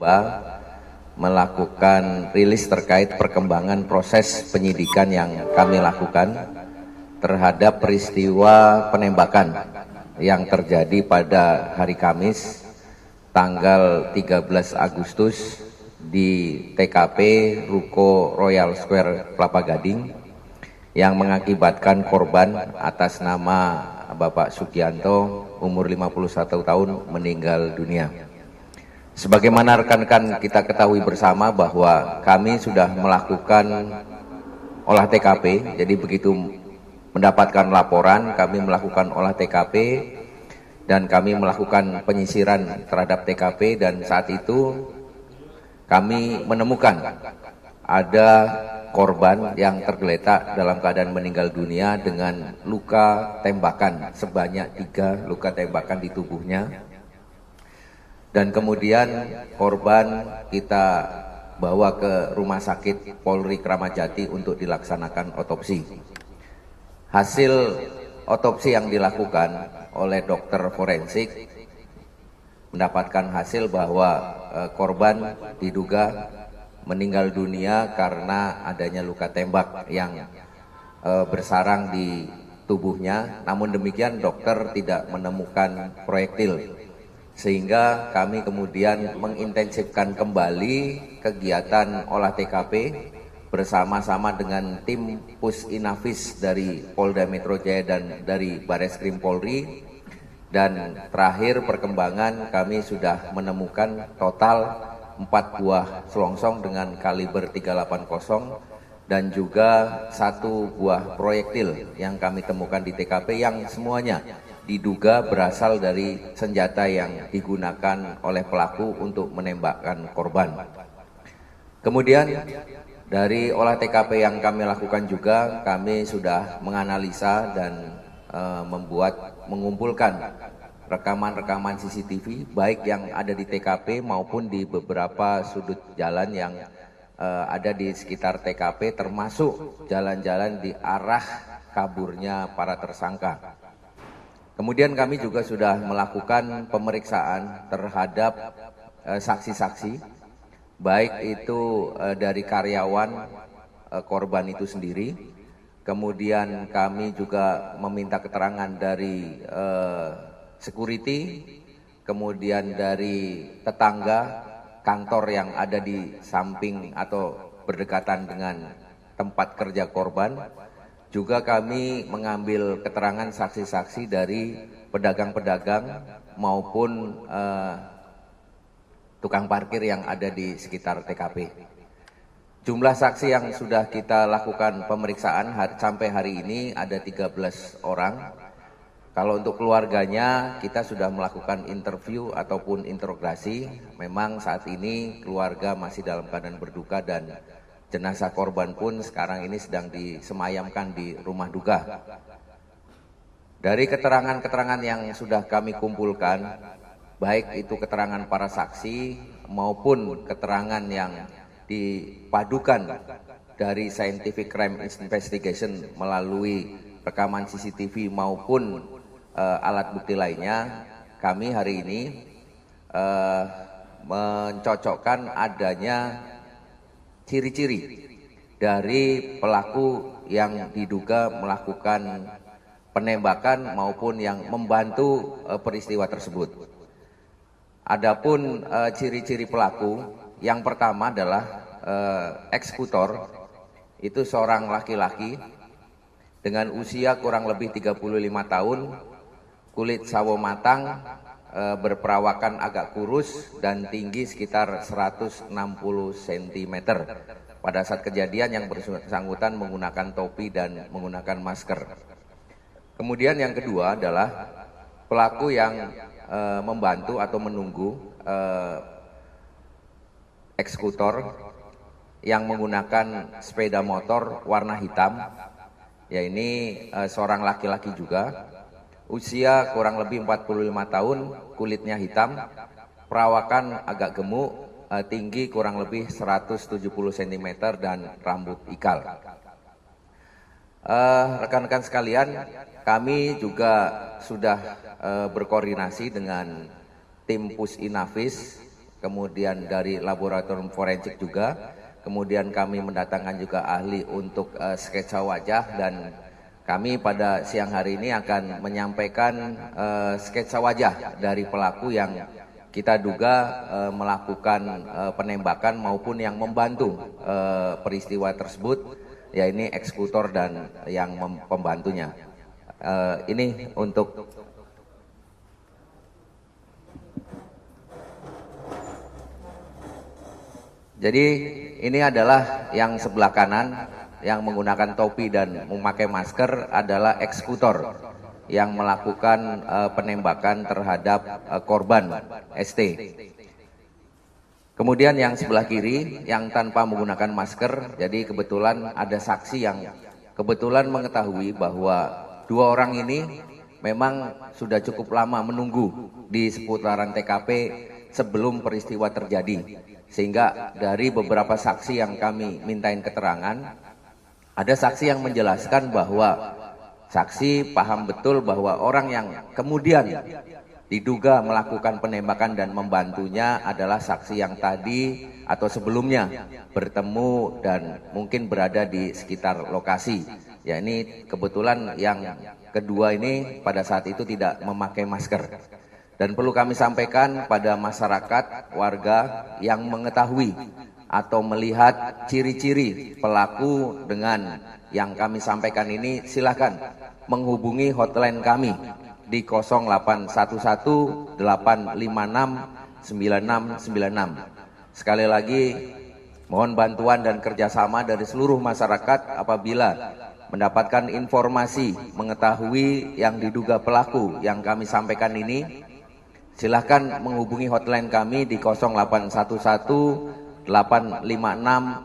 mencoba melakukan rilis terkait perkembangan proses penyidikan yang kami lakukan terhadap peristiwa penembakan yang terjadi pada hari Kamis tanggal 13 Agustus di TKP Ruko Royal Square Kelapa Gading yang mengakibatkan korban atas nama Bapak Sugianto umur 51 tahun meninggal dunia. Sebagaimana rekan-rekan kita ketahui bersama bahwa kami sudah melakukan olah TKP, jadi begitu mendapatkan laporan kami melakukan olah TKP dan kami melakukan penyisiran terhadap TKP, dan saat itu kami menemukan ada korban yang tergeletak dalam keadaan meninggal dunia dengan luka tembakan sebanyak 3 luka tembakan di tubuhnya. Dan kemudian korban kita bawa ke Rumah Sakit Polri Kramat Jati untuk dilaksanakan otopsi. Hasil otopsi yang dilakukan oleh dokter forensik mendapatkan hasil bahwa korban diduga meninggal dunia karena adanya luka tembak yang bersarang di tubuhnya. Namun demikian dokter tidak menemukan proyektil, sehingga kami kemudian mengintensifkan kembali kegiatan olah TKP bersama-sama dengan tim Pusinafis dari Polda Metro Jaya dan dari Bareskrim Polri. Dan terakhir perkembangan kami sudah menemukan total 4 buah selongsong dengan kaliber 380 dan juga 1 buah proyektil yang kami temukan di TKP yang semuanya diduga berasal dari senjata yang digunakan oleh pelaku untuk menembakkan korban. Kemudian dari olah TKP yang kami lakukan juga kami sudah menganalisa dan mengumpulkan rekaman-rekaman CCTV baik yang ada di TKP maupun di beberapa sudut jalan yang ada di sekitar TKP, termasuk jalan-jalan di arah kaburnya para tersangka. Kemudian kami juga sudah melakukan pemeriksaan terhadap saksi-saksi, baik itu dari karyawan korban itu sendiri. Kemudian kami juga meminta keterangan dari security, kemudian dari tetangga kantor yang ada di samping atau berdekatan dengan tempat kerja korban. Juga kami mengambil keterangan saksi-saksi dari pedagang-pedagang maupun tukang parkir yang ada di sekitar TKP. Jumlah saksi yang sudah kita lakukan pemeriksaan sampai hari ini ada 13 orang. Kalau untuk keluarganya kita sudah melakukan interview ataupun interogasi. Memang saat ini keluarga masih dalam keadaan berduka dan jenazah korban pun sekarang ini sedang disemayamkan di rumah duka. Dari keterangan-keterangan yang sudah kami kumpulkan, baik itu keterangan para saksi maupun keterangan yang dipadukan dari scientific crime investigation melalui rekaman CCTV maupun alat bukti lainnya, kami hari ini mencocokkan adanya ciri-ciri dari pelaku yang diduga melakukan penembakan maupun yang membantu peristiwa tersebut. Adapun ciri-ciri pelaku, yang pertama adalah eksekutor, itu seorang laki-laki dengan usia kurang lebih 35 tahun, kulit sawo matang, berperawakan agak kurus dan tinggi sekitar 160 cm. Pada saat kejadian yang bersangkutan menggunakan topi dan menggunakan masker. Kemudian yang kedua adalah pelaku yang membantu atau menunggu eksekutor yang menggunakan sepeda motor warna hitam. Ya, ini seorang laki-laki juga, usia kurang lebih 45 tahun, kulitnya hitam, perawakan agak gemuk, tinggi kurang lebih 170 cm dan rambut ikal. Rekan-rekan sekalian, kami juga sudah berkoordinasi dengan tim Pusinafis kemudian dari laboratorium forensik juga, kemudian kami mendatangkan juga ahli untuk sketsa wajah, dan kami pada siang hari ini akan menyampaikan sketsa wajah dari pelaku yang kita duga melakukan penembakan maupun yang membantu peristiwa tersebut, ya ini eksekutor dan yang pembantunya. Ini untuk jadi ini adalah yang sebelah kanan yang menggunakan topi dan memakai masker adalah eksekutor yang melakukan penembakan terhadap korban ST. Kemudian yang sebelah kiri yang tanpa menggunakan masker, jadi kebetulan ada saksi yang kebetulan mengetahui bahwa dua orang ini memang sudah cukup lama menunggu di seputaran TKP sebelum peristiwa terjadi. Sehingga dari beberapa saksi yang kami mintain keterangan, ada saksi yang menjelaskan bahwa saksi paham betul bahwa orang yang kemudian diduga melakukan penembakan dan membantunya adalah saksi yang tadi atau sebelumnya bertemu dan mungkin berada di sekitar lokasi. Ya ini kebetulan yang kedua ini pada saat itu tidak memakai masker. Dan perlu kami sampaikan pada masyarakat, warga yang mengetahui atau melihat ciri-ciri pelaku dengan yang kami sampaikan ini, silakan menghubungi hotline kami di 0811 856 9696. Sekali lagi mohon bantuan dan kerjasama dari seluruh masyarakat apabila mendapatkan informasi mengetahui yang diduga pelaku yang kami sampaikan ini. Silahkan menghubungi hotline kami di 0811 856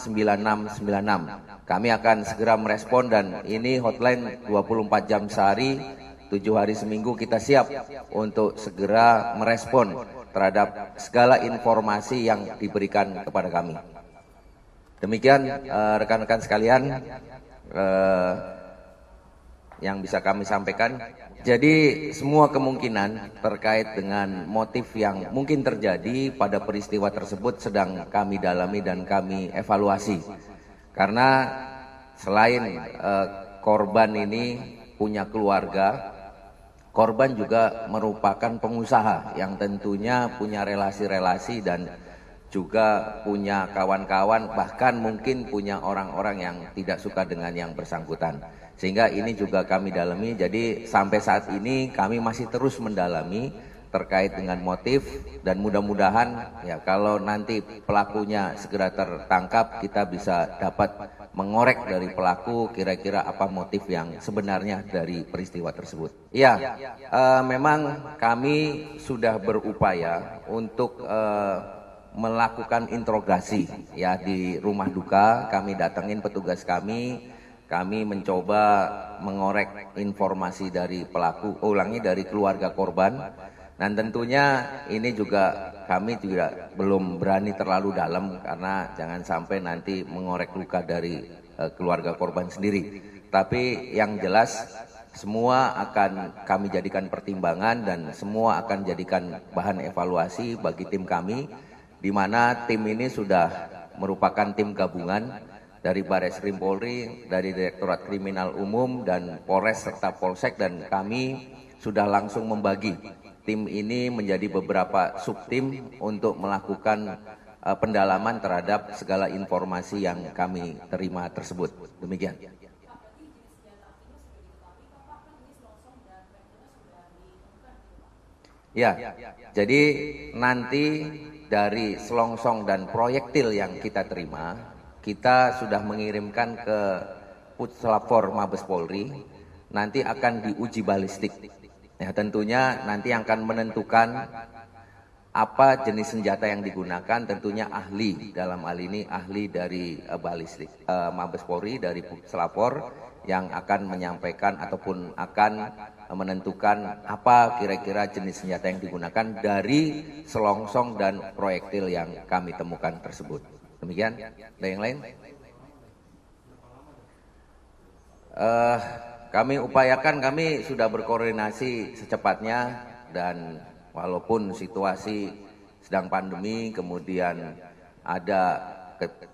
9696. Kami akan segera merespon dan ini hotline 24 jam sehari, 7 hari seminggu kita siap untuk segera merespon terhadap segala informasi yang diberikan kepada kami. Demikian rekan-rekan sekalian yang bisa kami sampaikan. Jadi semua kemungkinan terkait dengan motif yang mungkin terjadi pada peristiwa tersebut sedang kami dalami dan kami evaluasi. Karena selain korban ini punya keluarga, korban juga merupakan pengusaha yang tentunya punya relasi-relasi dan juga punya kawan-kawan, bahkan mungkin punya orang-orang yang tidak suka dengan yang bersangkutan. Sehingga ini juga kami dalami, jadi sampai saat ini kami masih terus mendalami terkait dengan motif, dan mudah-mudahan ya kalau nanti pelakunya segera tertangkap, kita bisa dapat mengorek dari pelaku kira-kira apa motif yang sebenarnya dari peristiwa tersebut. Ya, memang kami sudah berupaya untuk melakukan interogasi ya di rumah duka. Kami datengin petugas kami mencoba mengorek informasi dari pelaku, dari keluarga korban. Dan tentunya ini juga kami juga belum berani terlalu dalam karena jangan sampai nanti mengorek luka dari keluarga korban sendiri. Tapi yang jelas semua akan kami jadikan pertimbangan dan semua akan jadikan bahan evaluasi bagi tim kami, di mana tim ini sudah merupakan tim gabungan dari Bareskrim Polri, dari Direktorat Kriminal Umum dan Polres serta Polsek, dan kami sudah langsung membagi tim ini menjadi beberapa subtim untuk melakukan pendalaman terhadap segala informasi yang kami terima tersebut. Demikian. Ya, jadi nanti dari selongsong dan proyektil yang kita terima, kita sudah mengirimkan ke Puslapfor Mabes Polri, nanti akan diuji balistik. Ya, tentunya nanti akan menentukan apa jenis senjata yang digunakan, tentunya ahli dalam hal ini ahli dari balistik Mabes Polri dari Puslapfor yang akan menyampaikan ataupun akan menentukan apa kira-kira jenis senjata yang digunakan dari selongsong dan proyektil yang kami temukan tersebut. Demikian, ada yang lain? Kami upayakan, kami sudah berkoordinasi secepatnya, dan walaupun situasi sedang pandemi, kemudian ada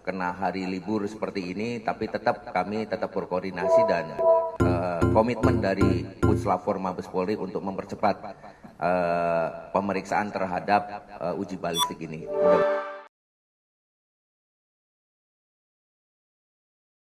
kena hari libur seperti ini, tapi kami tetap berkoordinasi dan komitmen dari Puslap-4 Mabes Polri untuk mempercepat pemeriksaan terhadap uji balistik ini.